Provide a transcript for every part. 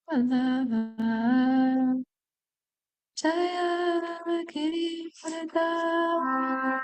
Vallabha Jaya Giri Pradha.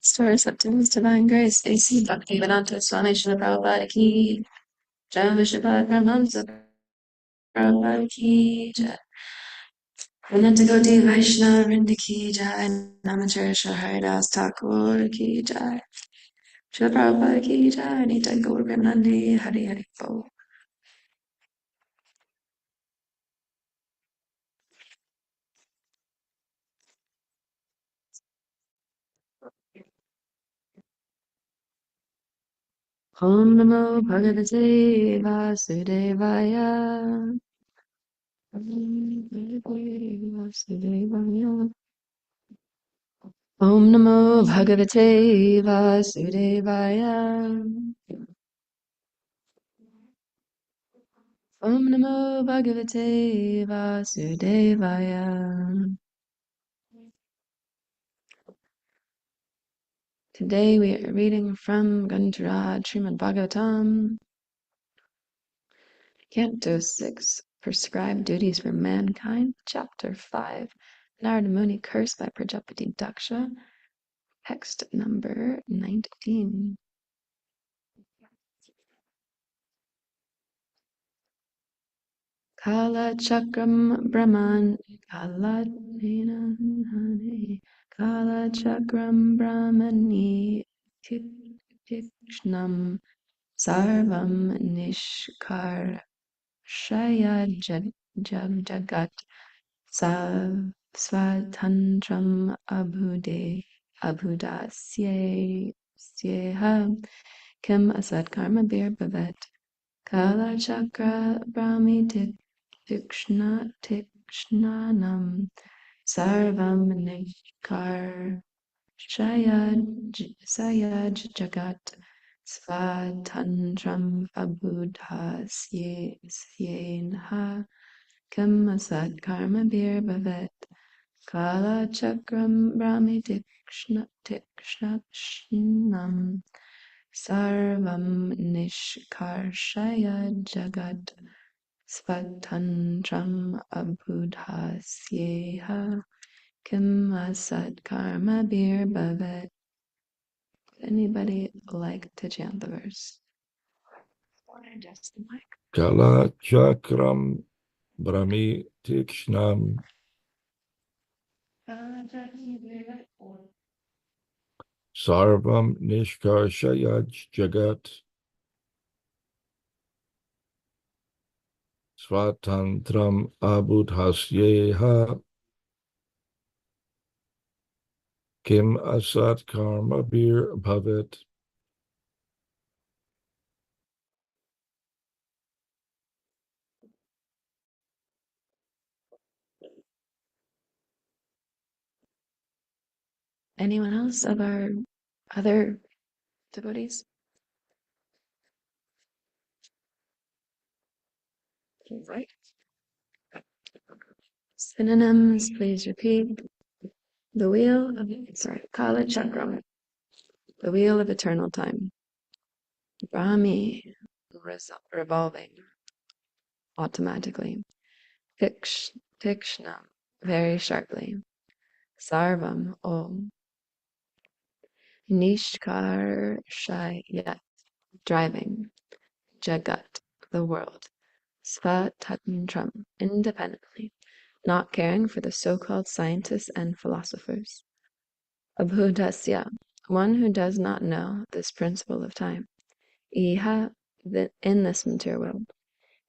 Story Septimus Divine Grace, A.C. Bhaktivedanta Swami Srila Prabhupada Ki, Jai Vishnupada Paramahamsa Prabhupada Ki, Jai Ananta Gaudiya Vaishnava Vrinda Ki, Jai Namacharya Shri Haridas Thakur Ki, Jai Srila Prabhupada Ki, Jai Nita Gaur Premanandi Hari Hari Bo. Om Namo Bhagavate Vasudevaya. Om Bhagavate Vasudevaya. Om Namo Bhagavate Vasudevaya. Om Namo Bhagavate Vasudevaya. Today we are reading from Grantaraj Srimad Bhagavatam, Canto 6, Prescribed Duties for Mankind, Chapter 5, Narada Muni Cursed by Prajapati Daksha, text number 19. Kala Chakram Brahman, Kala Chakram Brahmani, Tikshnam Sarvam Nishkarshaya Jagat Swatantram Abhudasyeha Kim Asat Karma Bir Bhavet Kala Chakra Brahmi Tikshnanam Sarvam Nikar Sayaj Jagat Svatantram Abudhasyenha Kam Asat Karma Bir Bhavet Kala Chakram Brahmi Tikshnam Sarvam Nishkarshaya Jagat Svatantram Abudhasyeha Kim Asat Karma Bir Bhavet. Would anybody like to chant the verse? Or adjust the mic? Kala Chakram Brahmi Tikshnam Sarvam Nishkarshayaj Jagat Svatantram Abudhasyeha Kim Asat Karma Bir Bhavet. Anyone else of our other devotees? Right. Synonyms, please repeat. The wheel of, Kala Chakram, the wheel of eternal time. Brahmi, revolving automatically. Tikshna, very sharply. Sarvam, all. Nishkarshaya, driving. Jagat, the world. Svatantram, independently, not caring for the so-called scientists and philosophers. Abhudasya, one who does not know this principle of time. Iha, in this material world.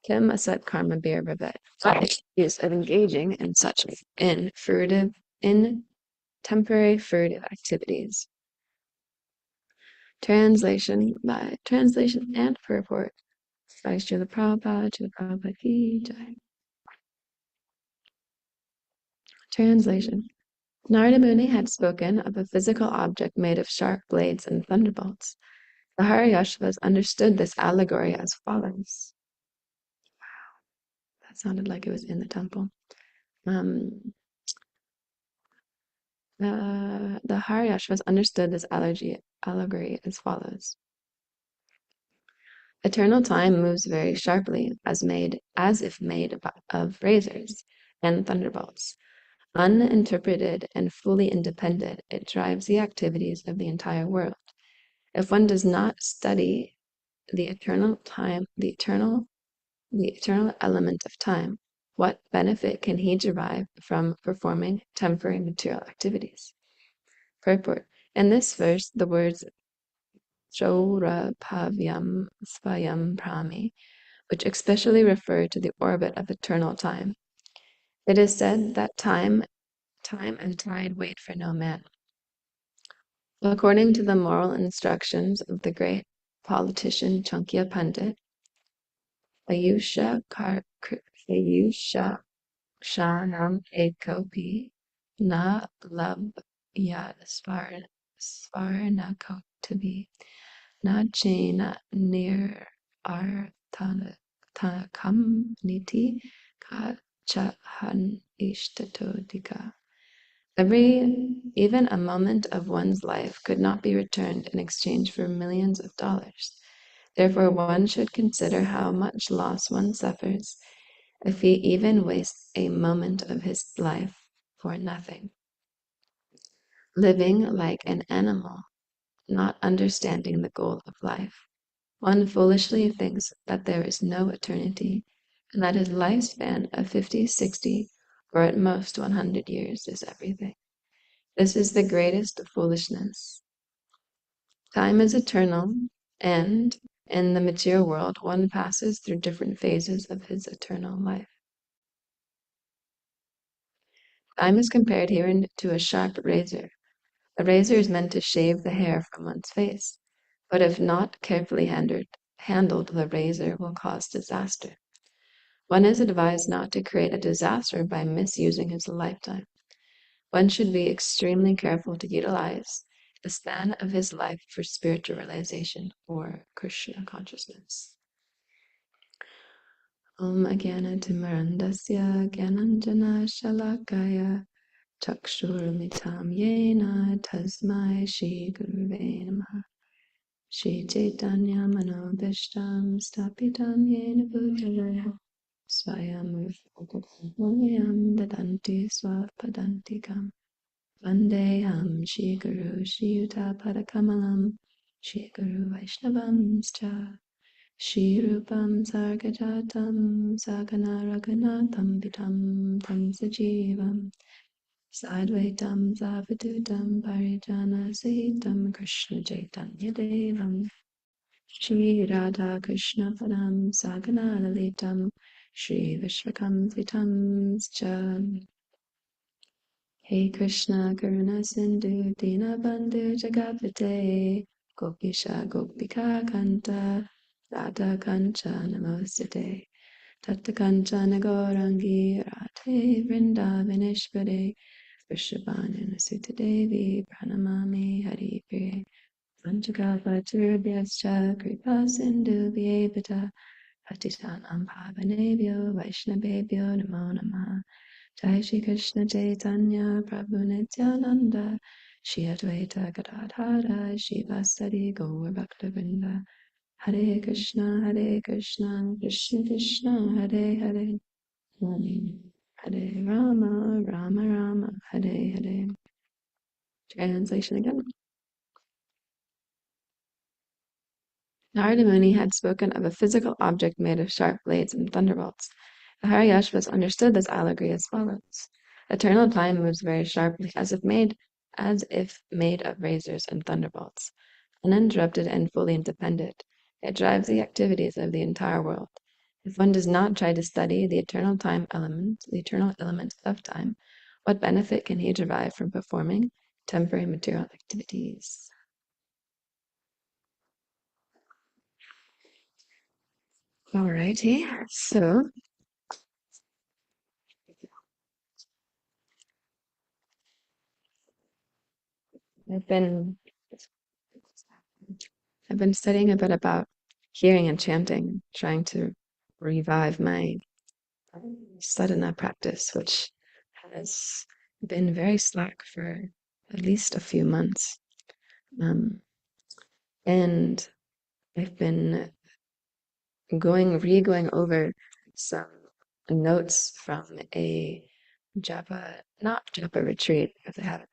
Kim asat karma bir bhavet, excuse of engaging in such in temporary furtive activities. Translation and purport by Srila Prabhupada Ki Jai. Translation. Narada Muni had spoken of a physical object made of sharp blades and thunderbolts. The Haryashvas understood this allegory as follows. Wow, that sounded like it was in the temple. The Haryashvas understood this allegory as follows. Eternal time moves very sharply, as if made of razors and thunderbolts. Uninterpreted and fully independent, it drives the activities of the entire world. If one does not study the eternal element of time, what benefit can he derive from performing temporary material activities? Purport. In this verse, the words Chaurapavyam Svayam Prami, which especially refer to the orbit of eternal time. It is said that time and tide wait for no man. According to the moral instructions of the great politician Chankya Pandit, Ayusha Shanam Ekopi Na Lab Yad Svarnakotabi Na Chena Nir Artanakam Niti Kachahan Ishtatodika. Even a moment of one's life could not be returned in exchange for millions of dollars. Therefore, one should consider how much loss one suffers if he even wastes a moment of his life for nothing. Living like an animal, not understanding the goal of life, one foolishly thinks that there is no eternity and that his lifespan of 50, 60, or at most 100 years is everything. This is the greatest foolishness. Time is eternal, and in the material world, one passes through different phases of his eternal life. Time is compared herein to a sharp razor. A razor is meant to shave the hair from one's face, but if not carefully handled, the razor will cause disaster. One is advised not to create a disaster by misusing his lifetime. one should be extremely careful to utilize the span of his life for spiritual realization or Krishna consciousness. Om Ajnana-timirandasya Gyananjana Shalakaya Chakshurmitam Yena Tasmai Shri Guruve Namaha Shri Chaitanya Manobhishtam Stapitam Yena Bhutale Swayam Rupam Dadanti Swapadantikam Vandeham Shri Guru Shri Yuta Padakamalam Shri Guru Vaishnavam Shri Rupam Sargajatam Sagana Raghunatham Vitam Tam Sajivam Sadvaitam Savadutam Parijana Sahitam Krishna Chaitanya Devam Shri Radha Krishna Padam Sagana Lalitam Shri Vishwakam Vitam Hey Krishna Karuna Sindhu Dinabandhu Jagapate Gopisha Gopika Kanta Radha Kancha Namostate Tata Kancha Nagorangi Radhe Vrindavaneshware Vrishabhanu Sutta Devi Pranamami Hari Priye Panchakavaturubhyascha Kripa Sindhu Vyebhata Patitanam Pavanebhyo Vaishnavebhyo Namo Namaha Jai Shri Krishna Chaitanya Prabhu Nityananda Shri Advaita Gadadhara Shri Vasari Gaur Bhaktivinoda Hare Krishna Krishna Krishna Hare Hare Hare Rama Rama Rama Hare Hare. Translation again. Narada Muni had spoken of a physical object made of sharp blades and thunderbolts. The Haryashvas understood this allegory as follows. Eternal time moves very sharply, as if made of razors and thunderbolts. Uninterrupted and fully independent, it drives the activities of the entire world. If one does not try to study the eternal element of time, what benefit can he derive from performing temporary material activities? Alrighty, so I've been studying a bit about hearing and chanting, trying to revive my sadhana practice, which has been very slack for at least a few months. And I've been going over some notes from a not japa retreat, because I haven't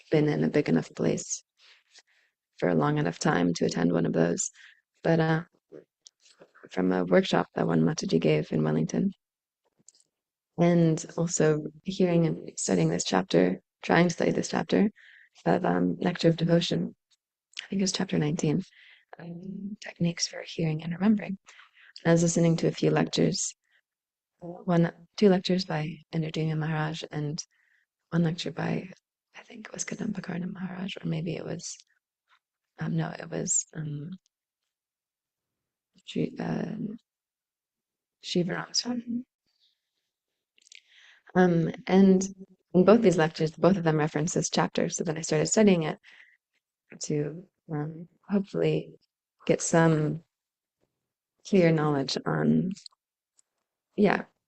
been in a big enough place for a long enough time to attend one of those, but from a workshop that one Mataji gave in Wellington. And also hearing and studying this chapter, trying to study this chapter of Nectar of Devotion. I think it's chapter 19, techniques for hearing and remembering. I was listening to a few lectures, two lectures by Indradina Maharaj and one lecture by, I think it was Kadambakarna Maharaj, or maybe it was, no, it was Shivaram Swami. And in both these lectures, both of them reference this chapter. So then I started studying it to hopefully get some clear knowledge on,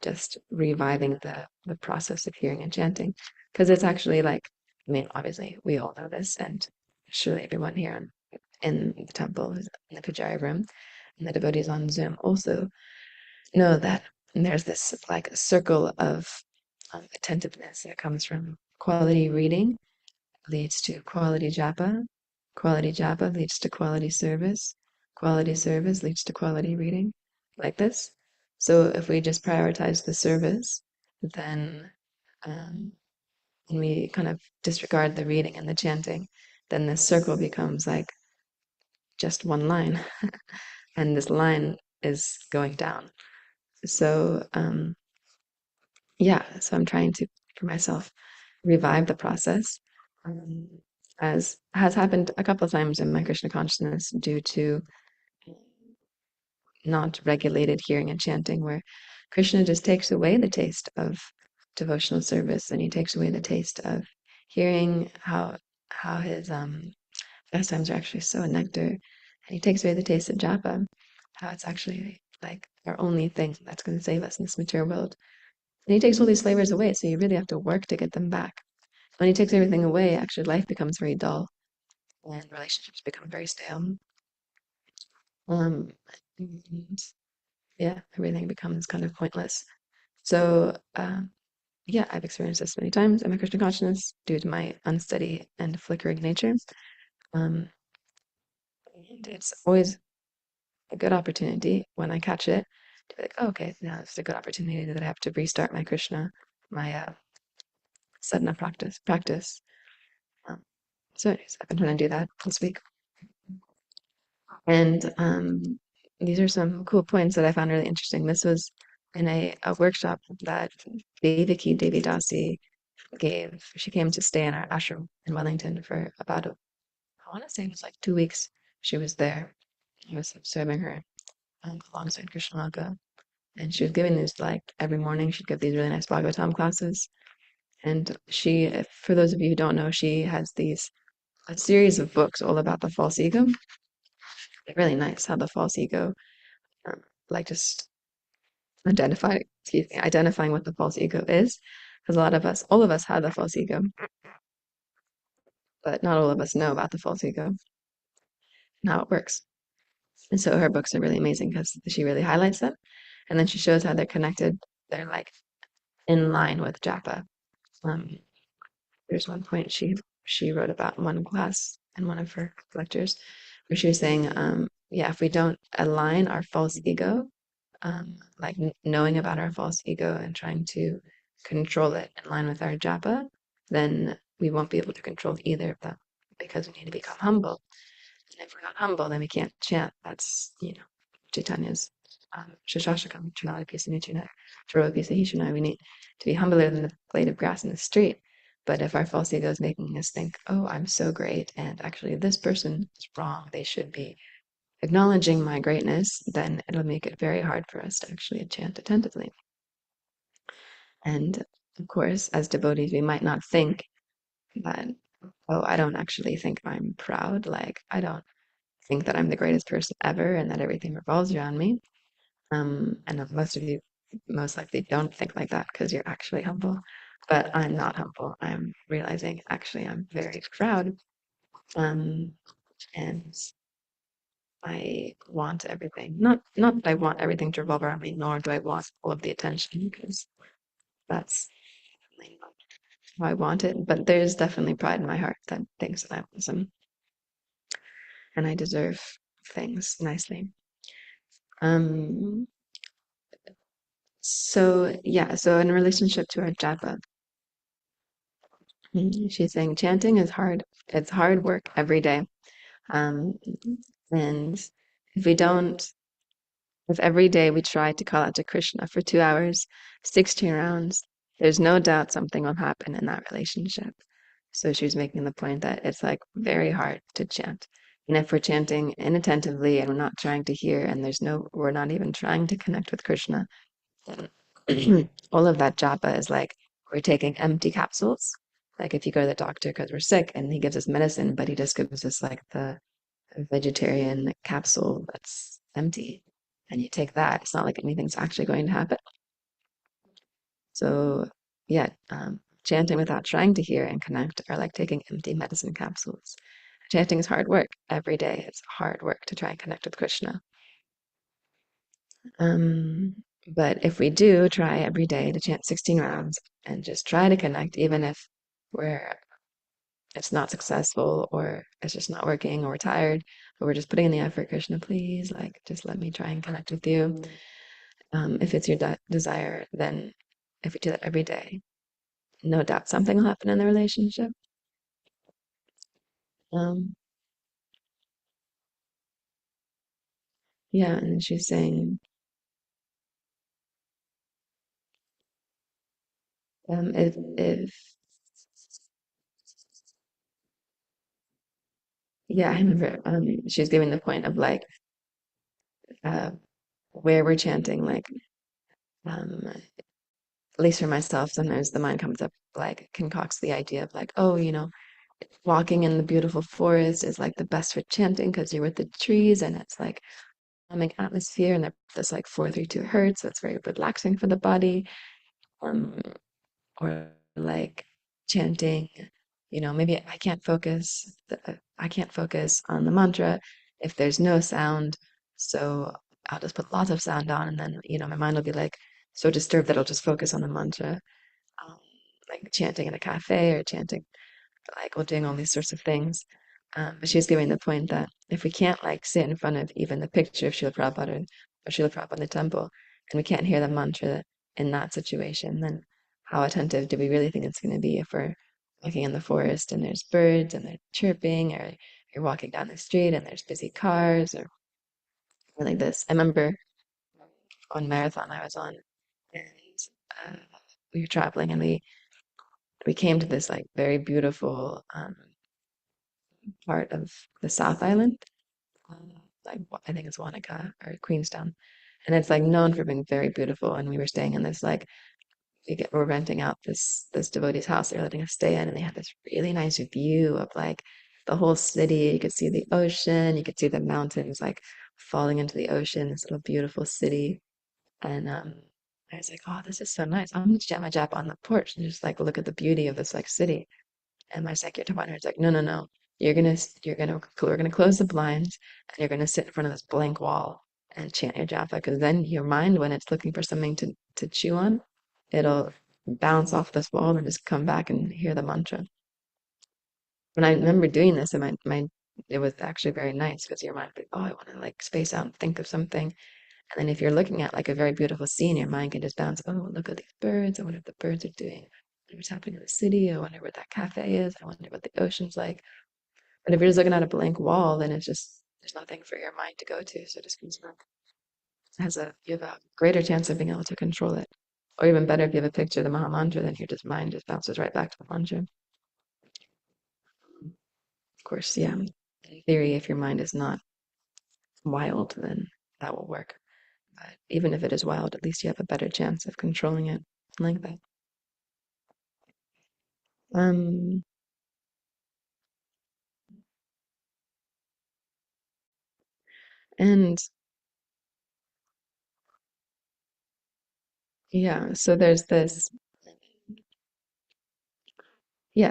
just reviving the process of hearing and chanting. Because it's actually like, I mean, obviously we all know this, and surely everyone here in the temple, in the Pujari room, and the devotees on Zoom also know that there's this like a circle of attentiveness that comes from quality reading leads to quality japa leads to quality service leads to quality reading, like this. So if we just prioritize the service, then and we kind of disregard the reading and the chanting, then this circle becomes like just one line and this line is going down. So so I'm trying to, for myself, revive the process, as has happened a couple of times in my Krishna consciousness due to not regulated hearing and chanting, where Krishna just takes away the taste of devotional service and he takes away the taste of hearing how his pastimes are actually so nectar, and he takes away the taste of japa, how it's actually like our only thing that's going to save us in this material world. And he takes all these flavors away, so you really have to work to get them back. When he takes everything away, actually life becomes very dull and relationships become very stale. Um, and yeah, everything becomes kind of pointless. So yeah, I've experienced this many times in my Krishna consciousness due to my unsteady and flickering nature. Um, and it's always a good opportunity when I catch it to be like, oh, okay, now it's a good opportunity that I have to restart my Krishna, my sadhana practice. Um, so anyways, I've been trying to do that this week. And these are some cool points that I found really interesting. This was in a workshop that Devaki Devidasi gave. She came to stay in our ashram in Wellington for about, I want to say it was like 2 weeks. She was there. I was observing her alongside Krishnalaka. And she was giving these like every morning, she'd give these really nice Bhagavatam classes. And she, for those of you who don't know, she has a series of books all about the false ego. They're really nice how the false ego, um, like just identifying what the false ego is. Because a lot of us, all of us have the false ego, but not all of us know about the false ego and how it works. And so her books are really amazing because she really highlights them. And then she shows how they're connected. They're like in line with japa. Um, there's one point she wrote about in one class in one of her lectures where she was saying, yeah, if we don't align our false ego, like knowing about our false ego and trying to control it in line with our japa, then we won't be able to control either of them because we need to become humble. And if we're not humble, then we can't chant. That's, Chaitanya's Shashashakam, Trinali Nichina, Taroa Hishana. We need to be humbler than the blade of grass in the street. But if our false ego is making us think, oh, I'm so great, and actually this person is wrong, they should be acknowledging my greatness, then it'll make it very hard for us to actually chant attentively. And of course, as devotees, we might not think that, oh, I don't actually think I'm proud. Like, I don't think that I'm the greatest person ever and that everything revolves around me. And most of you most likely don't think like that because you're actually humble. But I'm not humble. I'm realizing actually I'm very proud. Um, and I want everything. Not that I want everything to revolve around me, nor do I want all of the attention because that's definitely not how I want it. But there's definitely pride in my heart that thinks that I'm awesome and I deserve things nicely. Um, so yeah, so in relationship to our japa, she's saying chanting is hard. It's hard work every day. Um, and if we don't, if every day we try to call out to Krishna for 2 hours, 16 rounds, there's no doubt something will happen in that relationship. So she was making the point that it's like very hard to chant. And if we're chanting inattentively and we're not trying to hear and we're not even trying to connect with Krishna, then all of that japa is like we're taking empty capsules. Like if you go to the doctor because we're sick and he gives us medicine, but he just gives us like the vegetarian capsule that's empty, and you take that, it's not like anything's actually going to happen. So yeah, chanting without trying to hear and connect are like taking empty medicine capsules. Chanting is hard work every day. It's hard work to try and connect with Krishna. Um, but if we do try every day to chant 16 rounds and just try to connect, even if we're it's not successful or it's just not working or we're tired, but we're just putting in the effort, Krishna, please, like, just let me try and connect with you. If it's your desire, then if we do that every day, no doubt something will happen in the relationship. Um, yeah, and she's saying, if yeah, I remember she's giving the point of like uh, where we're chanting, like um, at least for myself, sometimes the mind comes up like concocts the idea of like, oh, walking in the beautiful forest is like the best for chanting because you're with the trees and it's like calming atmosphere and this like 432 hertz, so it's very relaxing for the body. Um, or like chanting, maybe I can't focus on the mantra if there's no sound. So I'll just put lots of sound on and then, my mind will be like so disturbed that I'll just focus on the mantra, um, like chanting in a cafe or chanting like well doing all these sorts of things. But she was giving the point that if we can't like sit in front of even the picture of Srila Prabhupada or Srila Prabhupada in the temple, and we can't hear the mantra in that situation, then how attentive do we really think it's going to be if we're walking in the forest and there's birds and they're chirping, or you're walking down the street and there's busy cars or like this. I remember on marathon I was on, and uh, we were traveling and we came to this like very beautiful part of the South Island, like I think it's Wanaka or Queenstown, and it's like known for being very beautiful. And we were staying in this like we're renting out this devotee's house. They're letting us stay in, and they had this really nice view of like the whole city. You could see the ocean, you could see the mountains like falling into the ocean. This little beautiful city, and I was like, oh, this is so nice. I'm gonna jam my jap on the porch and just like look at the beauty of this like city. And my secretary partner is like, no, no, no. We're gonna close the blinds and you're gonna sit in front of this blank wall and chant your japa because then your mind, when it's looking for something to chew on, it'll bounce off this wall and just come back and hear the mantra. When I remember doing this, and it was actually very nice because your mind would be, oh, I want to like space out and think of something. And then if you're looking at like a very beautiful scene, your mind can just bounce, oh, look at these birds. I wonder what the birds are doing. I wonder what's happening in the city. I wonder what that cafe is. I wonder what the ocean's like. But if you're just looking at a blank wall, then it's just there's nothing for your mind to go to. So it just comes back. You have a greater chance of being able to control it. Or even better, if you have a picture of the Maha Mantra, then your just mind just bounces right back to the mantra. Of course, yeah. In theory, if your mind is not wild, then that will work. But even if it is wild, at least you have a better chance of controlling it like that. Um, and yeah, so there's this,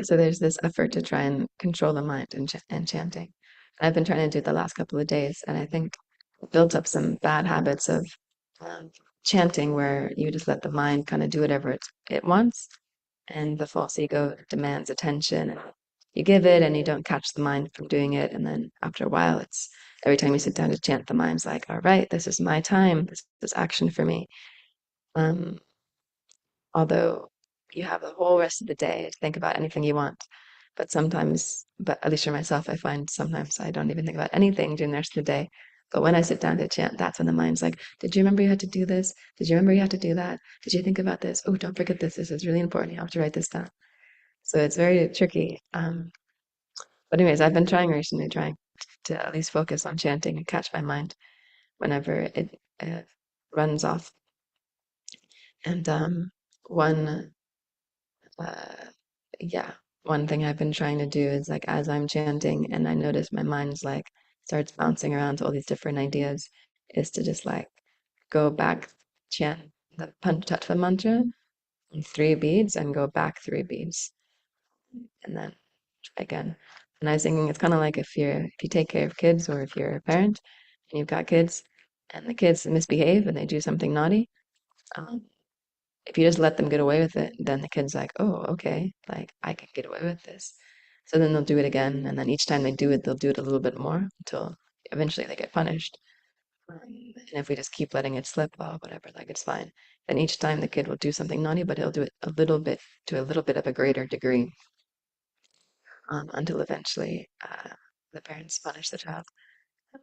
so there's this effort to try and control the mind and chanting. I've been trying to do it the last couple of days, and I think I built up some bad habits of um, chanting where you just let the mind kind of do whatever it wants, and the false ego demands attention, and you give it, and you don't catch the mind from doing it, and then after a while, it's every time you sit down to chant, the mind's like, "All right, this is my time. This is action for me." Um, although you have the whole rest of the day to think about anything you want. But at least for myself, I find sometimes I don't even think about anything during the rest of the day. But when I sit down to chant, that's when the mind's like, did you remember you had to do this? Did you remember you had to do that? Did you think about this? Oh, don't forget this. This is really important. You have to write this down. So it's very tricky. But anyways, I've been trying recently, trying to at least focus on chanting and catch my mind whenever it runs off. And one Uh, yeah, one thing I've been trying to do is like as I'm chanting and I notice my mind's like starts bouncing around to all these different ideas, is to just like go back, chant the Panchatattva mantra in 3 beads and go back 3 beads. And then again. And I was thinking it's kind of like if you take care of kids or if you're a parent and you've got kids and the kids misbehave and they do something naughty, um, if you just let them get away with it, then the kid's like, oh, okay, like I can get away with this. So then they'll do it again, and then each time they do it, they'll do it a little bit more until eventually they get punished. And if we just keep letting it slip, well, whatever, like it's fine. Then each time the kid will do something naughty, but he'll do it a little bit to a little bit of a greater degree, until eventually the parents punish the child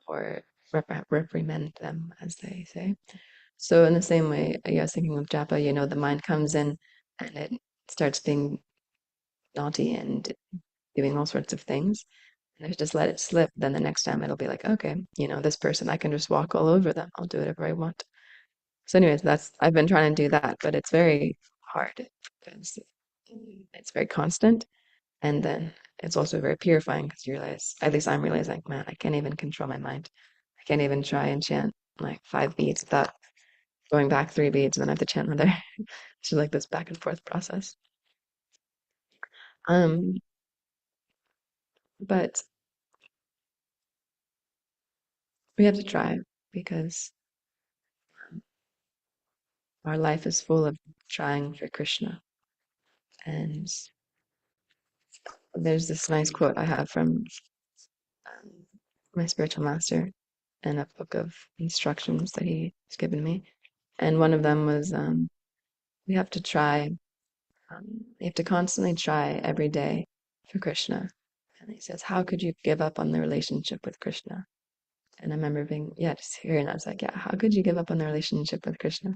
or reprimand them, as they say. So in the same way, I was thinking of japa, the mind comes in and it starts being naughty and doing all sorts of things. And if I just let it slip, then the next time it'll be like, okay, this person, I can just walk all over them. I'll do whatever I want. So anyways, I've been trying to do that, but it's very hard because it's very constant. And then it's also very purifying because you realize, at least I'm realizing, man, I can't even control my mind. I can't even try and chant like 5 beats without going back 3 beats, and then I have to chant another. It's like this back and forth process. Um, but we have to try because our life is full of trying for Krishna. And there's this nice quote I have from um, my spiritual master in a book of instructions that he's given me. And one of them was we have to try, we have to constantly try every day for Krishna. And he says, how could you give up on the relationship with Krishna? And I remember being, yeah, just hearing that. I was like, yeah, how could you give up on the relationship with Krishna?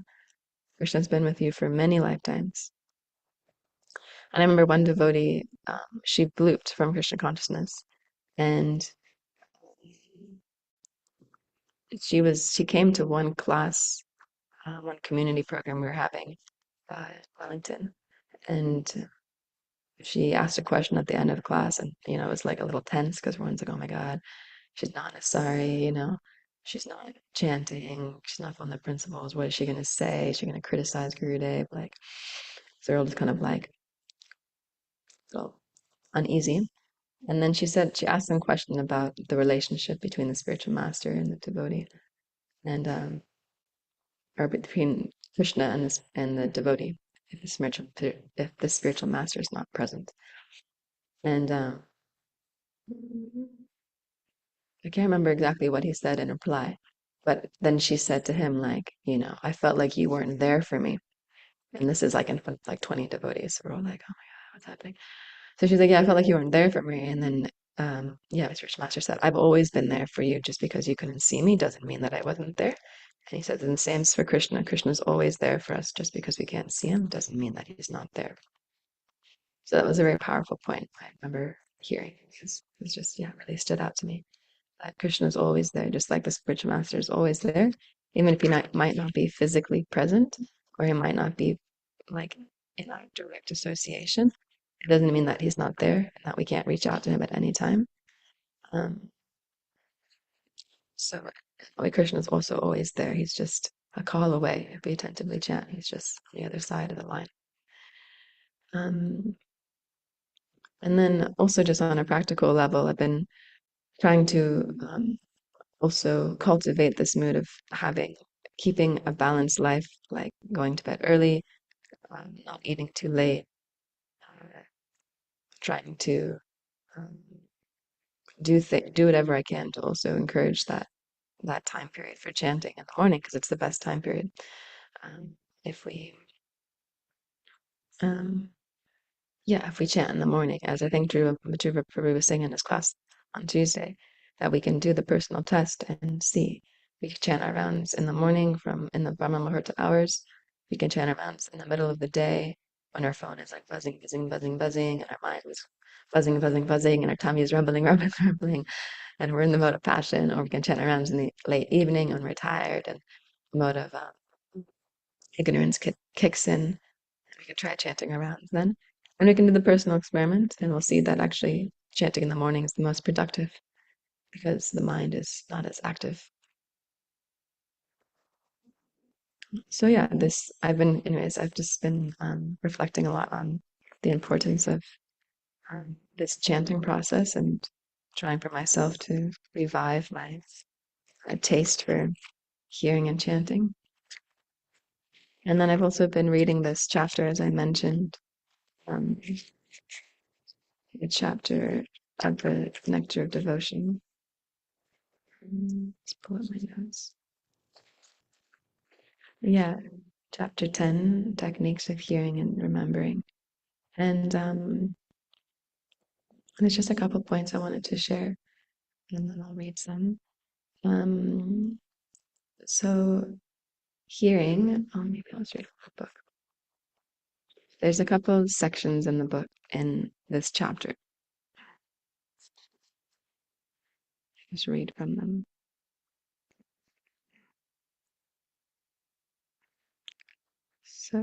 Krishna's been with you for many lifetimes. And I remember one devotee, she blooped from Krishna consciousness, and she came to one class, one community program we were having in Wellington, and she asked a question at the end of the class, and it was like a little tense because everyone's like, "Oh my God, she's not sorry, she's not chanting, she's not following the principles. What is she gonna say? Is she gonna criticize Gurudev?" Like, so they're all just kind of like, so uneasy. And then she asked them a question about the relationship between the spiritual master and the devotee, and or between Krishna and the devotee, if the spiritual master is not present. And I can't remember exactly what he said in reply, but then she said to him, like, I felt like you weren't there for me. And this is like in front of like 20 devotees. So we're all like, oh my God, what's happening? So she's like, yeah, I felt like you weren't there for me. And then, yeah, Mr. Master said, I've always been there for you. Just because you couldn't see me doesn't mean that I wasn't there. And he says, and the same for Krishna. Krishna's always there for us. Just because we can't see him doesn't mean that he's not there. So that was a very powerful point I remember hearing. It was just, yeah, really stood out to me. That Krishna is always there, just like the spiritual master is always there, even if might not be physically present, or he might not be like in our direct association. It doesn't mean that he's not there and that we can't reach out to him at any time. Um, so, Krishna is also always there. He's just a call away if we attentively chant. He's just on the other side of the line. Um, and then also just on a practical level, I've been trying to also cultivate this mood of keeping a balanced life, like going to bed early, not eating too late, trying to um, do whatever I can to also encourage that time period for chanting in the morning because it's the best time period. If we um, Yeah, if we chant in the morning, as I think Dhruva Prabhu was saying in his class on Tuesday, that we can do the personal test and see. We can chant our rounds in the morning in the Brahma Muhurta hours. We can chant our rounds in the middle of the day when our phone is like buzzing, buzzing, buzzing, buzzing, and our mind is buzzing, buzzing, buzzing, and our tummy is rumbling, rumbling, rumbling, and we're in the mode of passion. Or we can chant our rounds in the late evening when we're tired and the mode of ignorance kicks in. We could try chanting around then. And we can do the personal experiment, and we'll see that actually chanting in the morning is the most productive because the mind is not as active. So yeah, I've just been reflecting a lot on the importance of this chanting process and trying for myself to revive my taste for hearing and chanting. And then I've also been reading this chapter, as I mentioned, um, a chapter of the Nectar of Devotion. Let's pull up my notes. Yeah, chapter 10, Techniques of Hearing and Remembering. And there's just a couple points I wanted to share, and then I'll read some. Um, so hearing, maybe I'll just read the book. There's a couple of sections in the book in this chapter. Just read from them. So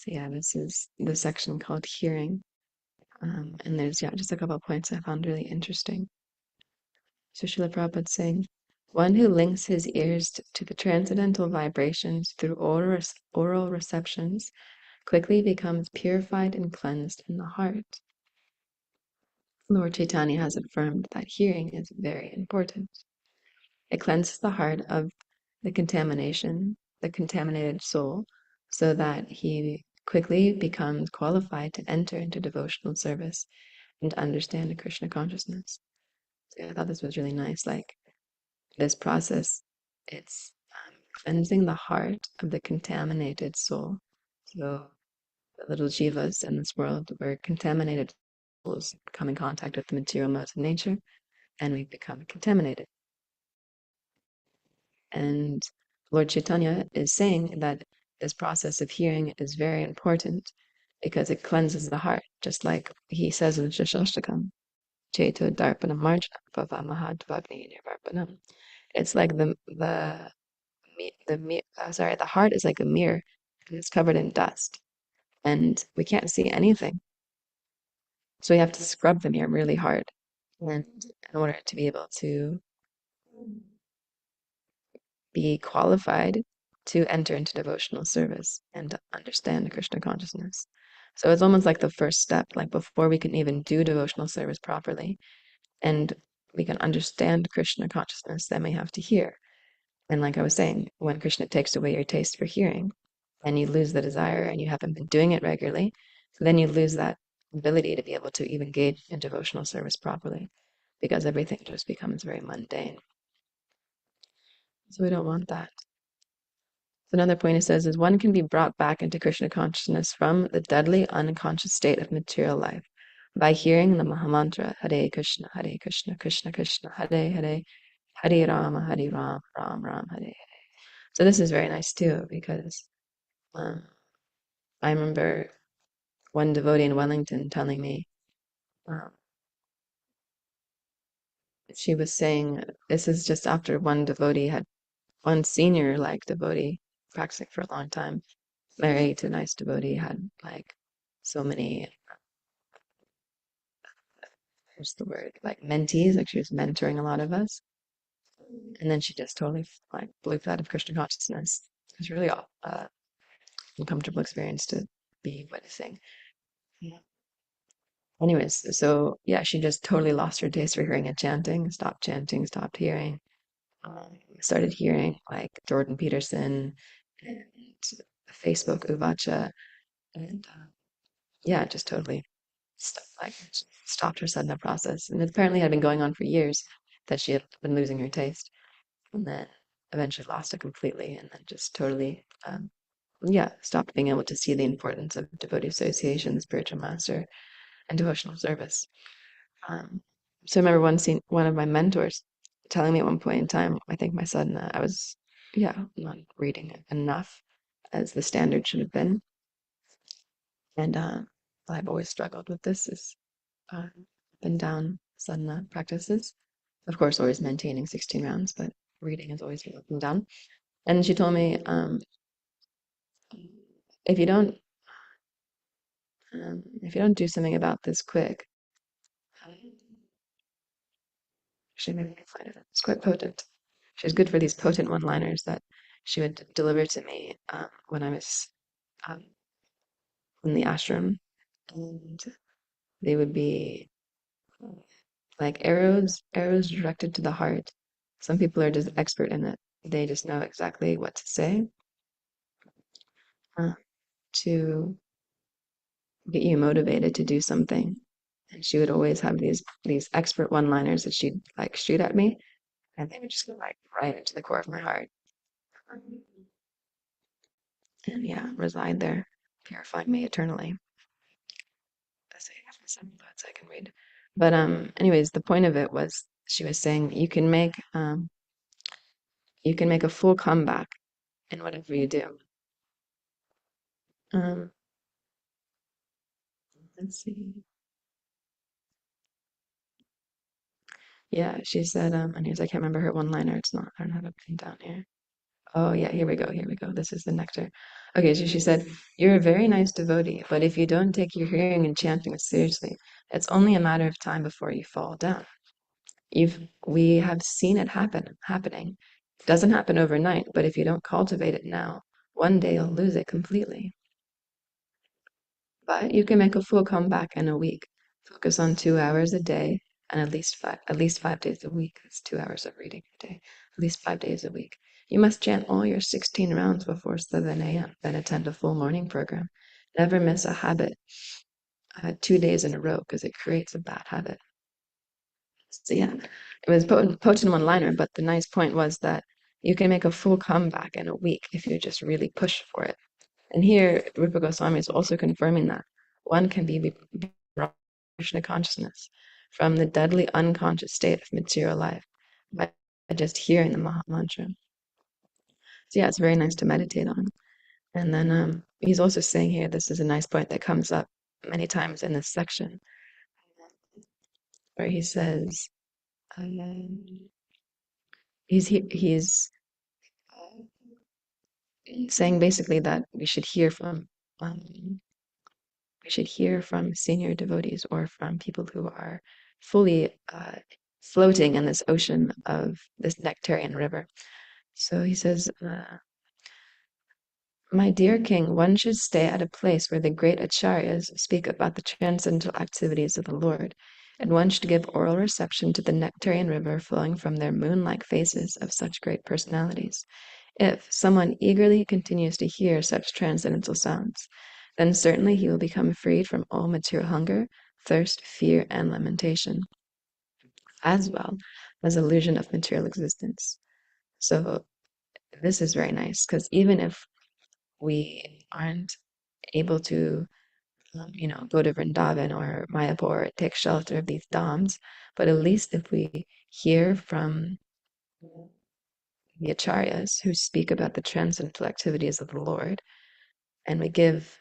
So yeah, this is the section called hearing. And there's just a couple of points I found really interesting. So Srila Prabhupada saying, one who links his ears to the transcendental vibrations through oral receptions quickly becomes purified and cleansed in the heart. Lord Chaitanya has affirmed that hearing is very important. It cleanses the heart of the contaminated soul, so that he quickly becomes qualified to enter into devotional service and understand Krishna consciousness. So I thought this was really nice. Like this process, it's cleansing the heart of the contaminated soul. So the little jivas in this world, we're contaminated souls, come in contact with the material modes of nature, and we become contaminated. And Lord Chaitanya is saying that this process of hearing is very important because it cleanses the heart, just like he says in Shashashtakam, Cheto Darpanam Marjana Pavamahad Vagni Nirvarpanam. It's like the heart is like a mirror and it's covered in dust and we can't see anything. So we have to scrub the mirror really hard and in order to be able to be qualified to enter into devotional service and to understand Krishna consciousness. So it's almost like the first step, like before we can even do devotional service properly and we can understand Krishna consciousness, then we have to hear. And like I was saying, when Krishna takes away your taste for hearing and you lose the desire and you haven't been doing it regularly, then you lose that ability to be able to even engage in devotional service properly because everything just becomes very mundane. So we don't want that. So another point he says is one can be brought back into Krishna consciousness from the deadly unconscious state of material life by hearing the Mahamantra Hare Krishna, Krishna Krishna, Hare Hare, Hare Rama, Ram Ram, Hare Hare. So this is very nice too because um, I remember one devotee in Wellington telling me um, she was saying this is just after one senior like devotee practicing for a long time, married to a nice devotee, had like so many what's the word, like mentees, like she was mentoring a lot of us. And then she just totally like blew out of Krishna consciousness. It was really uncomfortable experience to be witnessing. Yeah. Anyways, so yeah, she just totally lost her taste for hearing and chanting, stopped hearing, started hearing like Jordan Peterson and Facebook Uvacha, and yeah, just totally stopped her sudden process. And it apparently had been going on for years that she had been losing her taste, and then eventually lost it completely, and then just totally, stopped being able to see the importance of devotee association, spiritual master, and devotional service. Um, so I remember one of my mentors telling me at one point in time, I think my son, I was, not reading enough as the standard should have been. And I've always struggled with this is uh, up and down sadhana practices. Of course, always maintaining 16 rounds, but reading is always up and down. And she told me, if you don't, if you don't do something about this quick, actually, maybe I can find it. It's quite potent. She was good for these potent one-liners that she would deliver to me when I was um, in the ashram, and they would be like arrows directed to the heart. Some people are just expert in it. They just know exactly what to say uh, to get you motivated to do something. And she would always have these expert one-liners that she'd like shoot at me, and they would just go like right into the core of my heart, and yeah, reside there, purifying me eternally. That's some thoughts I can read. But anyways, the point of it was she was saying you can make a full comeback in whatever you do. Um, let's see. Yeah, she said, anyways, I can't remember her one liner. It's not, I don't have it written down here. Oh, yeah, here we go. Here we go. This is the nectar. Okay, so she said, "You're a very nice devotee, but if you don't take your hearing and chanting seriously, it's only a matter of time before you fall down. We have seen it happening. It doesn't happen overnight, but if you don't cultivate it now, one day you'll lose it completely. But you can make a full comeback in a week. Focus on 2 hours a day and at least 5 days a week. That's 2 hours of reading a day, at least 5 days a week. You must chant all your 16 rounds before 7 a.m., then attend a full morning program. Never miss a habit 2 days in a row because it creates a bad habit." So yeah, it was potent one-liner, but the nice point was that you can make a full comeback in a week if you just really push for it. And here, Rupa Goswami is also confirming that one can be brought to Krishna consciousness from the deadly unconscious state of material life by just hearing the Maha Mantra. So yeah, it's very nice to meditate on. And then he's also saying here, this is a nice point that comes up many times in this section, where he says, he's saying basically that um, we should hear from senior devotees or from people who are fully floating in this ocean of this nectarian river. So he says, "My dear king, one should stay at a place where the great acharyas speak about the transcendental activities of the Lord, and one should give oral reception to the nectarian river flowing from their moon-like faces of such great personalities. If someone eagerly continues to hear such transcendental sounds, then certainly he will become freed from all material hunger, thirst, fear, and lamentation, as well as illusion of material existence." So this is very nice because even if we aren't able to, go to Vrindavan or Mayapur, take shelter of these dhams, but at least if we hear from the acharyas who speak about the transcendental activities of the Lord, and we give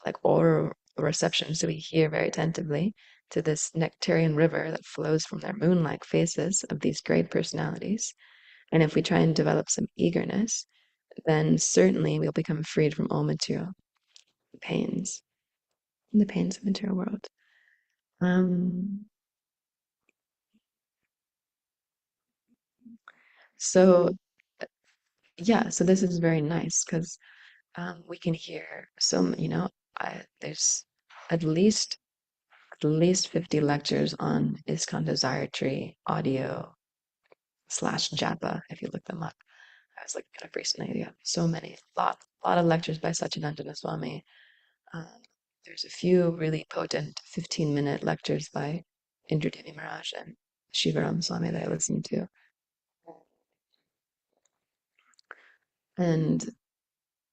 like oral reception, so we hear very attentively to this nectarian river that flows from their moon-like faces of these great personalities. And if we try and develop some eagerness, then certainly we'll become freed from all material pains, the pains of the material world. Um, so yeah, so this is very nice because we can hear some, there's at least 50 lectures on ISKCON Desire Tree audio slash Japa, if you look them up. I was looking it up recently. Yeah, so many, lot of lectures by Satchidananda Swami. Um, there's a few really potent 15-minute lectures by Indradevi Maharaj and Shivaram Swami that I listened to. And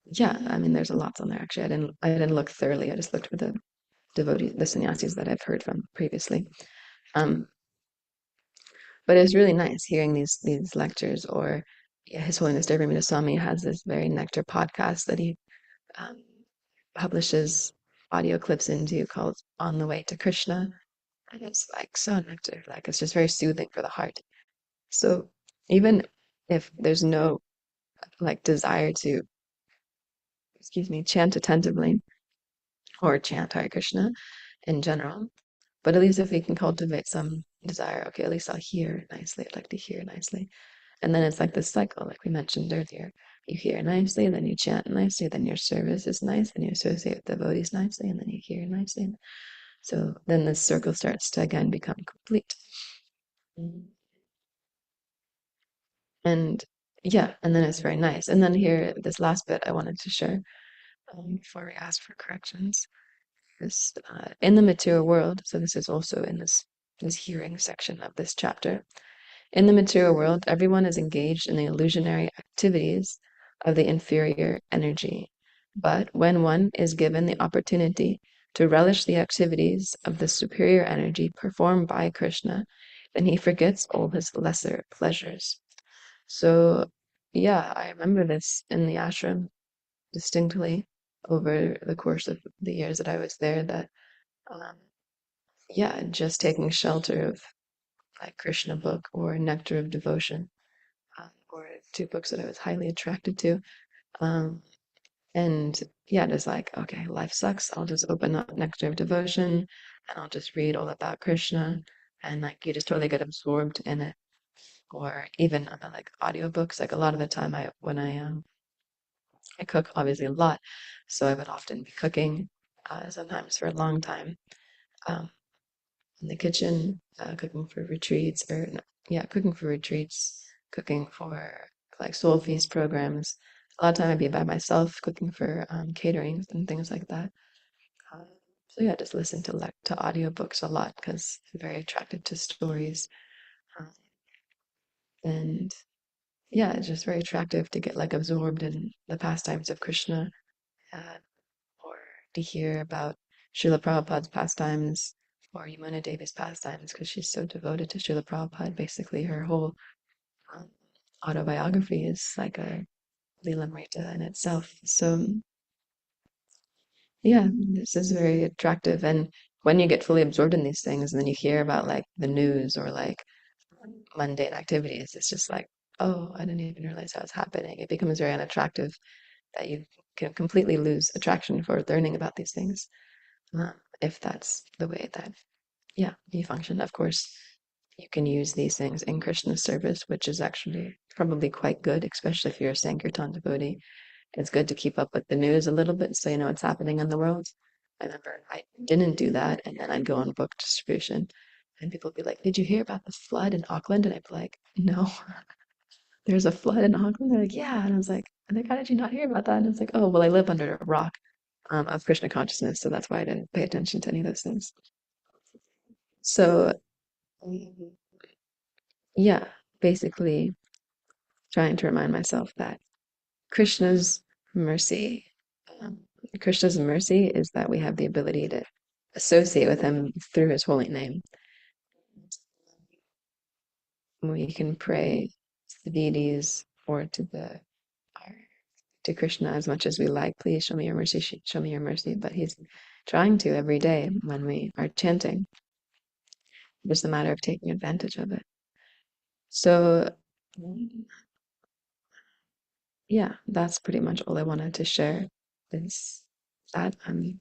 yeah, I mean, there's a lot on there actually. I didn't look thoroughly. I just looked for the devotees, the sannyasis that I've heard from previously. Um, but it was really nice hearing these lectures. Or yeah, His Holiness Devrimita Swami has this very nectar podcast that he um, publishes audio clips into called "On the Way to Krishna," and it's like so nectar. Like it's just very soothing for the heart. So even if there's no like desire to, excuse me, chant attentively or chant Hare Krishna in general, but at least if we can cultivate some desire, okay, at least I'll hear nicely. I'd like to hear nicely. And then it's like this cycle, like we mentioned earlier. You hear nicely, then you chant nicely, then your service is nice, then you associate with devotees nicely, and then you hear nicely. So then this circle starts to again become complete. And yeah, and then it's very nice. And then here, this last bit I wanted to share before we ask for corrections is in the material world. So this is also in this hearing section of this chapter. In the material world, everyone is engaged in the illusionary activities of the inferior energy. But when one is given the opportunity to relish the activities of the superior energy performed by Krishna, then he forgets all his lesser pleasures. So, yeah, I remember this in the ashram distinctly over the course of the years that I was there. That, um, yeah, just taking shelter of like Krishna book or Nectar of Devotion or two books that I was highly attracted to. And yeah, just like, okay, life sucks. I'll just open up Nectar of Devotion and I'll just read all about Krishna. And like you just totally get absorbed in it. Or even like audiobooks. Like a lot of the time I cook obviously a lot. So I would often be cooking, sometimes for a long time, um, in the kitchen, cooking for retreats or yeah, cooking for retreats, cooking for like soul feast programs. A lot of time I'd be by myself cooking for caterings and things like that. Um, so yeah, just listen to audiobooks a lot because I'm very attracted to stories. Um, and yeah, it's just very attractive to get like absorbed in the pastimes of Krishna, uh, or to hear about Srila Prabhupada's pastimes or Yamuna Devi's pastimes because she's so devoted to Srila Prabhupada. Basically, her whole um, autobiography is like a Leelamrita in itself. So yeah, this is very attractive. And when you get fully absorbed in these things, and then you hear about like the news or like mundane activities, it's just like, oh, I didn't even realize that was happening. It becomes very unattractive that you can completely lose attraction for learning about these things, if that's the way that, yeah, you function. Of course, you can use these things in Krishna's service, which is actually probably quite good, especially if you're a Sankirtan devotee. It's good to keep up with the news a little bit so you know what's happening in the world. I remember I didn't do that, and then I'd go on book distribution, and people would be like, "Did you hear about the flood in Auckland?" And I'd be like, "No, there's a flood in Auckland." They're like, "Yeah," and I was like, "How did you not hear about that?" And it's like, "Oh, well, I live under a rock, of Krishna consciousness, so that's why I didn't pay attention to any of those things." So, yeah, basically trying to remind myself that Krishna's mercy, um, Krishna's mercy is that we have the ability to associate with him through his holy name. We can pray to the deities or to Krishna as much as we like. Please show me your mercy, show me your mercy. But he's trying to every day when we are chanting. Just a matter of taking advantage of it. So, yeah, that's pretty much all I wanted to share. Is that it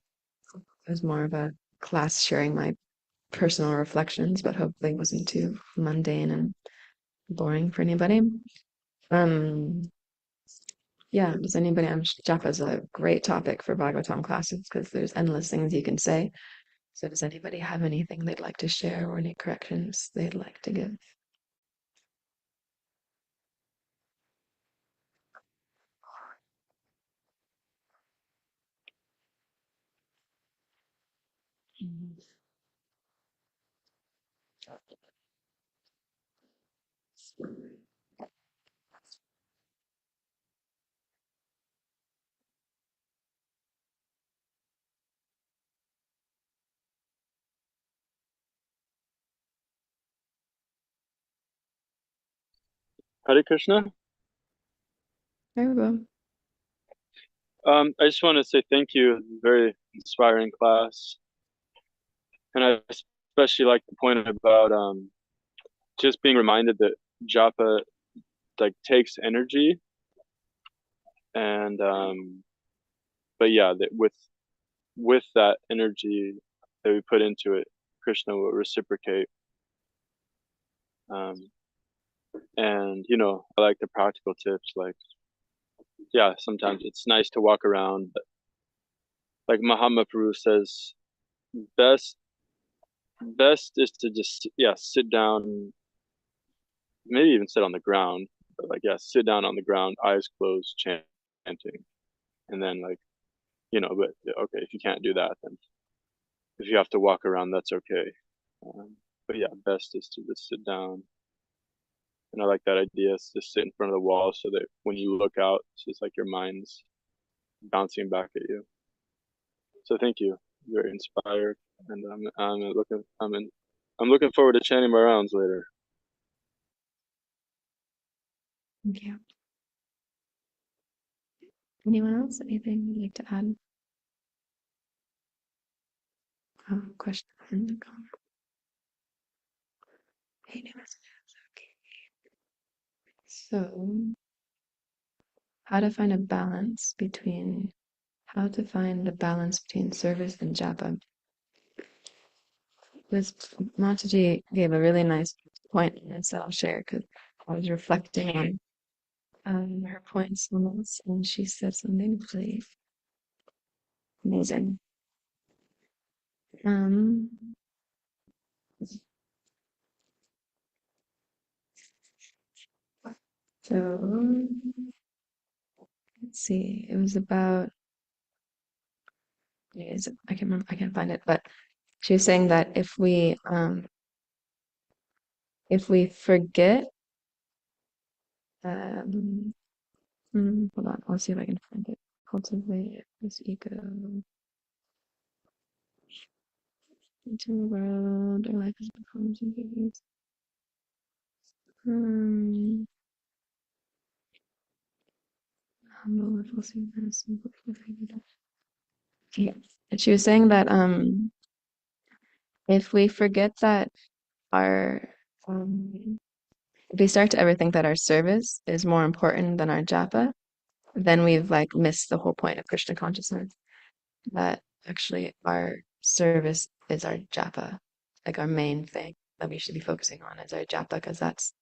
was more of a class sharing my personal reflections, but hopefully it wasn't too mundane and boring for anybody. Um, yeah, does anybody? Japa is a great topic for Bhagavatam classes because there's endless things you can say. So, does anybody have anything they'd like to share or any corrections they'd like to give? Hare Krishna. There we go. I just want to say thank you. Very inspiring class, and I especially like the point about just being reminded that japa like takes energy, and but yeah, that with that energy that we put into it, Krishna will reciprocate. Um, and I like the practical tips. Like, yeah, sometimes it's nice to walk around, but like Mahatma Prabhu says, best best is to just sit down, maybe even sit on the ground, but like sit down on the ground, eyes closed, chanting, and then like but okay, if you can't do that, then if you have to walk around, that's okay. But yeah, best is to just sit down, and I like that idea. It's just sit in front of the wall so that when you look out, it's just like your mind's bouncing back at you. So thank you, very inspired, and I'm looking forward to chanting my rounds later. Thank you. Anyone else? Anything you'd like to add? Question in the comment. Hey, new messages. Okay. So, how to find the balance between service and japa. This Mataji gave a really nice point in this that I'll share because I was reflecting on her points on this, and she said something really amazing. So let's see. It was about. I can't remember. I can't find it, but she was saying that if we forget, hold on, I'll see if I can find it. Cultivate this ego into the world. Our life is becoming something. Yeah. And she was saying that if we forget that our if we start to ever think that our service is more important than our japa, then we've like missed the whole point of Krishna consciousness. That actually our service is our japa, like our main thing that we should be focusing on is our japa, because that's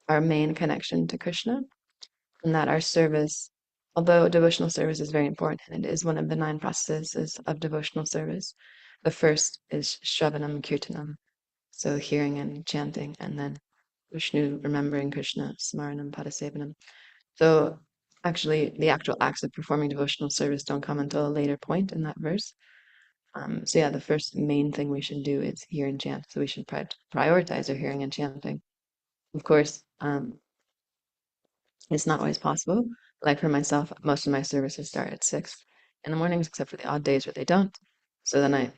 our main connection to Krishna, and that our service, although devotional service is very important, and it is one of the 9 processes of devotional service, the first is Shravanam Kirtanam, so hearing and chanting, and then Vishnu, remembering Krishna, Smaranam Padasevanam. So actually, the actual acts of performing devotional service don't come until a later point in that verse. So yeah, the first main thing we should do is hear and chant. So we should prioritize our hearing and chanting. Of course, it's not always possible. Like for myself, most of my services start at 6 in the mornings, except for the odd days where they don't. So then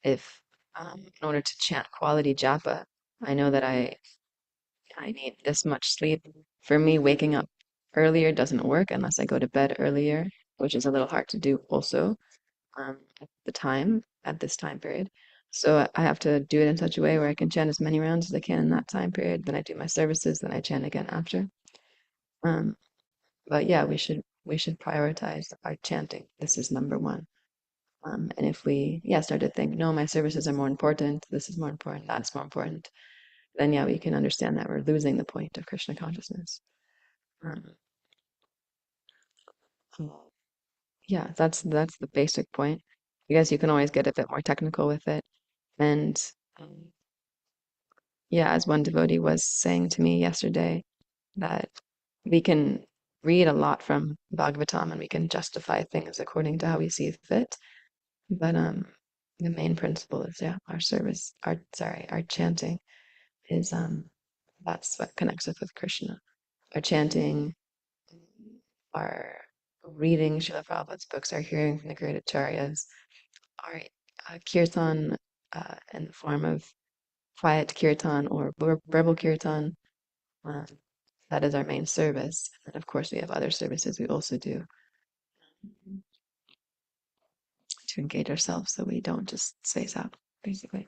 if in order to chant quality japa, I know that I need this much sleep. For me, waking up earlier doesn't work unless I go to bed earlier, which is a little hard to do also at this time period. So I have to do it in such a way where I can chant as many rounds as I can in that time period. Then I do my services, then I chant again after. But yeah, we should prioritize our chanting. This is number one. And if we start to think, no, my services are more important, this is more important, that's more important, then yeah, we can understand that we're losing the point of Krishna consciousness. Yeah, that's the basic point. I guess you can always get a bit more technical with it. And yeah, as one devotee was saying to me yesterday, that we can read a lot from Bhagavatam and we can justify things according to how we see fit. But the main principle is our service, our chanting is that's what connects us with Krishna. Our chanting, our reading Srila Prabhupada's books, our hearing from the great acharyas, our kirtan in the form of quiet kirtan or verbal kirtan. That is our main service. And of course, we have other services we also do to engage ourselves so we don't just space out, basically,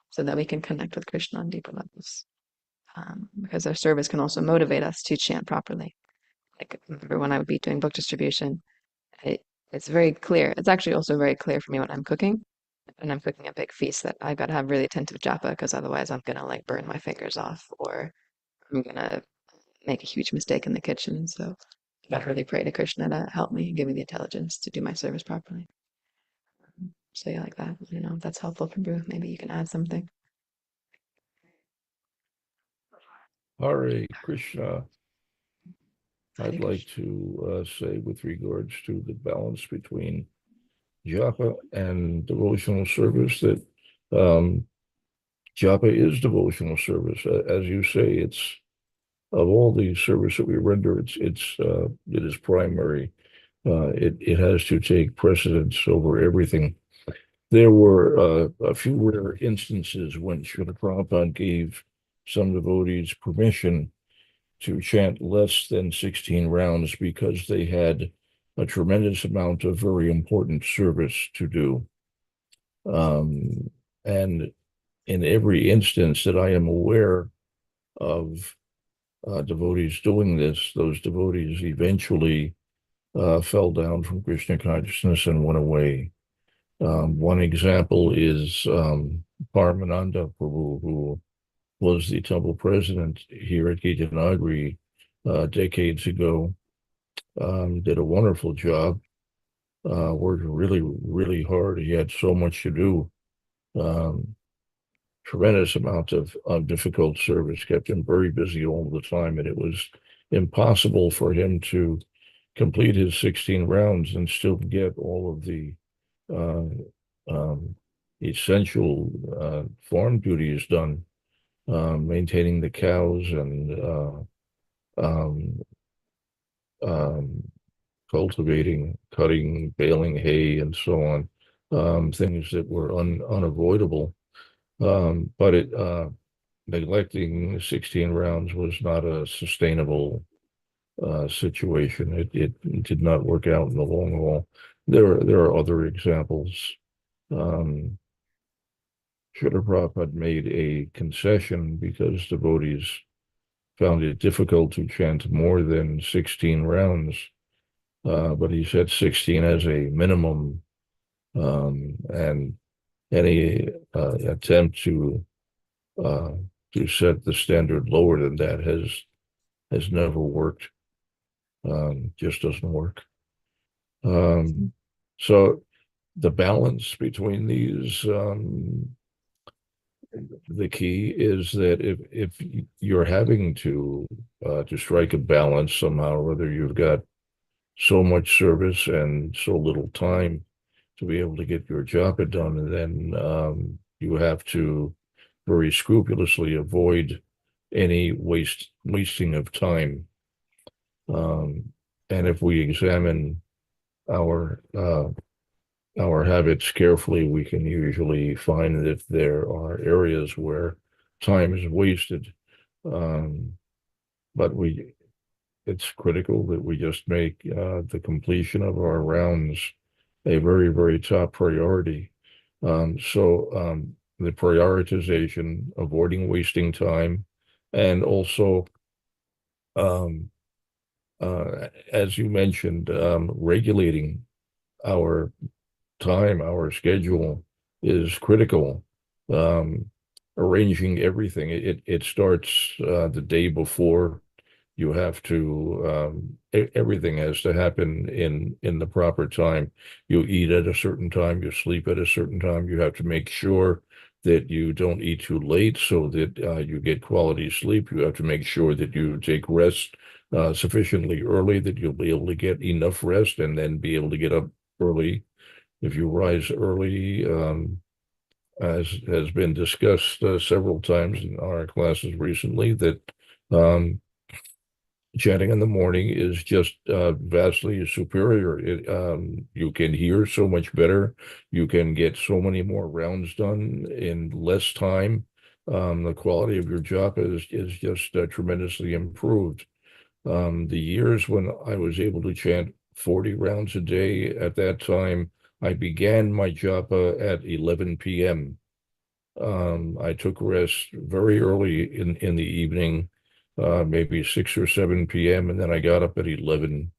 so that we can connect with Krishna on deeper levels. Because our service can also motivate us to chant properly. Like, remember when I would be doing book distribution, it's very clear. It's actually also very clear for me when I'm cooking. And I'm cooking a big feast that I got to have really attentive japa because otherwise I'm gonna like burn my fingers off or I'm gonna make a huge mistake in the kitchen. So I gotta really pray to Krishna to help me and give me the intelligence to do my service properly. So yeah, like that. I don't know if that's helpful for Brew. Maybe you can add something. Hare Krishna. Hare I'd like to say with regards to the balance between japa and devotional service that japa is devotional service. As you say, it's of all the service that we render, it is primary. It has to take precedence over everything. There were a few rare instances when Srila Prabhupada gave some devotees permission to chant less than 16 rounds because they had a tremendous amount of very important service to do. And in every instance that I am aware of, devotees doing this, those devotees eventually fell down from Krishna consciousness and went away. One example is Paramananda Prabhu, who was the temple president here at Gita Nagari decades ago. Did a wonderful job, worked really, really hard. He had so much to do. Um, Tremendous amount of difficult service kept him very busy all the time, and it was impossible for him to complete his 16 rounds and still get all of the uh, um, essential farm duties done, maintaining the cows and um, um, cultivating, cutting, baling hay, and so on, things that were unavoidable. But neglecting 16 rounds was not a sustainable situation. It did not work out in the long haul. There are other examples. Um, Srila Prabhupada made a concession because devotees found it difficult to chant more than 16 rounds, but he said 16 as a minimum, and any attempt uh, to set the standard lower than that has never worked. Just doesn't work. Um, so the balance between these, the key is that if you're having to strike a balance somehow, whether you've got so much service and so little time to be able to get your job done, and then you have to very scrupulously avoid any wasting of time. Um, and if we examine our our habits carefully, we can usually find that there are areas where time is wasted. Um, but it's critical that we just make the completion of our rounds a very, very top priority. The prioritization, avoiding wasting time, and also, um, as you mentioned, regulating our time, our schedule is critical. Um, Arranging everything. It starts the day before. You have to everything has to happen in the proper time. You eat at a certain time, you sleep at a certain time. You have to make sure that you don't eat too late so that you get quality sleep. You have to make sure that you take rest sufficiently early that you'll be able to get enough rest and then be able to get up early. If you rise early, as has been discussed several times in our classes recently, that um, chanting in the morning is just vastly superior. You can hear so much better. You can get so many more rounds done in less time. The quality of your job is just tremendously improved. The years when I was able to chant 40 rounds a day at that time, I began my japa at 11 p.m. I took rest very early in the evening, maybe 6 or 7 p.m., and then I got up at 11,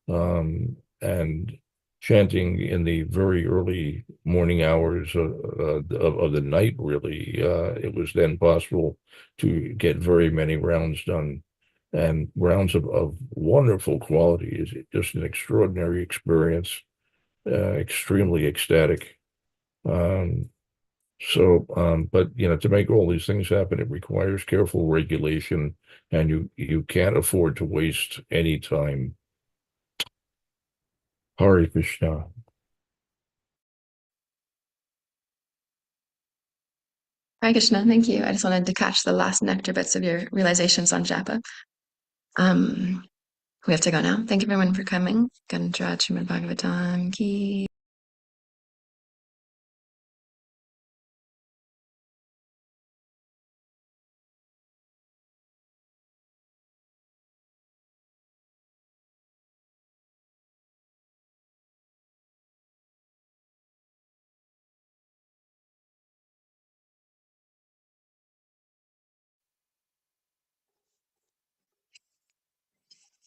and chanting in the very early morning hours of the night, really. It was then possible to get very many rounds done, and rounds of wonderful quality. Is just an extraordinary experience, extremely ecstatic. Um, but to make all these things happen, it requires careful regulation, and you can't afford to waste any time. Hare Krishna. Hare Krishna, thank you. I just wanted to catch the last nectar bits of your realizations on japa. Um, we have to go now. Thank you everyone for coming. Gantra Srimad Bhagavatam ki.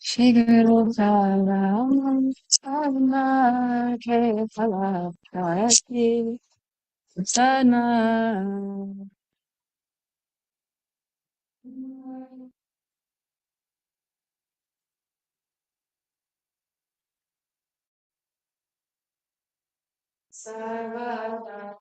Shiguru Saram Sana Kepala Prayati Sana Sarvada.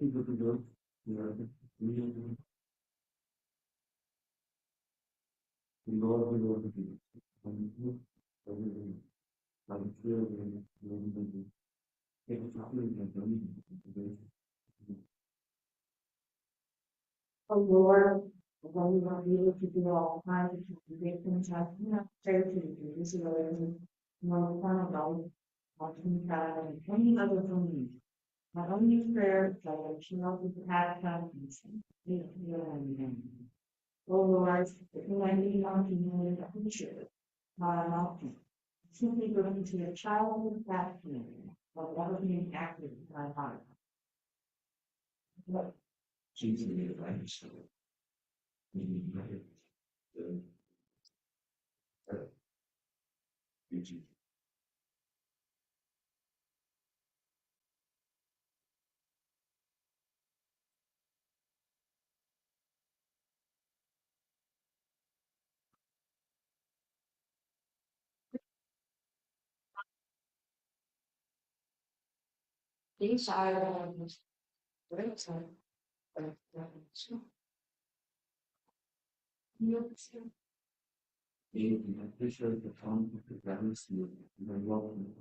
Oh Lord, when we want you to do all kinds of things, I have fair to do this, no fun about watching God and any other things. Not only prayer, but I should also have confidence. Oh Lord, when I need on to you in the future, my mouth, simply going to your childhood bathroom, but never being active in my heart. What? Jesus, these are great time. You appreciate the fun of the balance you and welcome.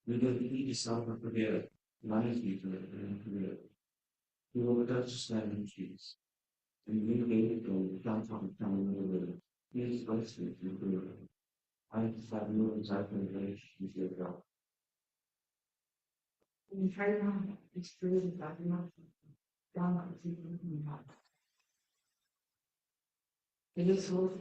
We don't need to self forget. Life you to it and forget. You will without stand in peace. And you may go without talking down the river. Please bless me to the river. I have no exact relation with your God. In China, it's true that not down to the heart. It is also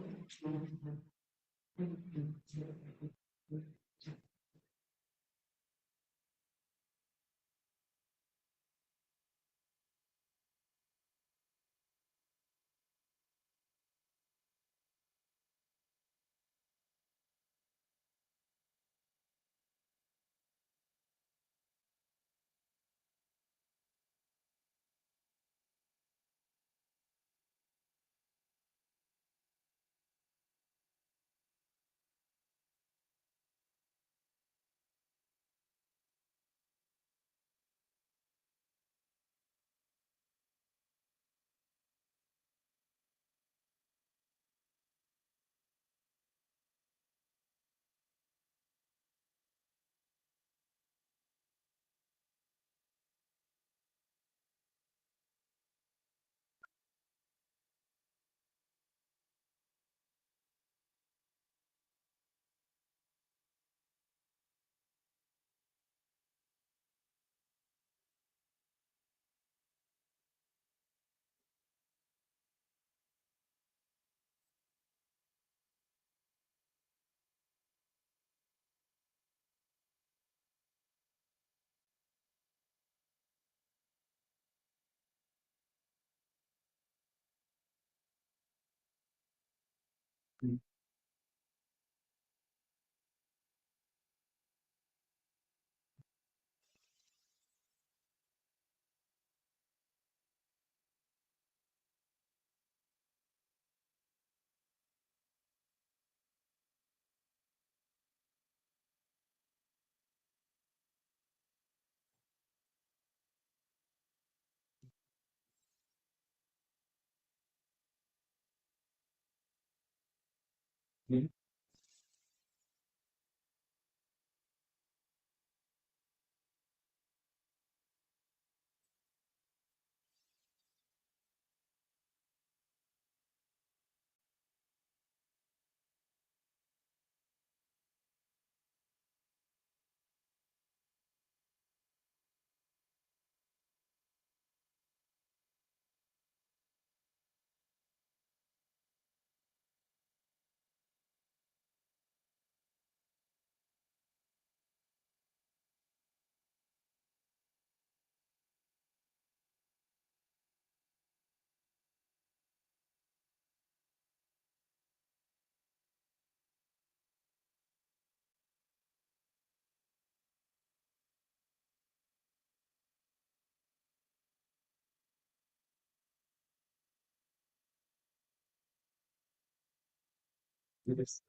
yes.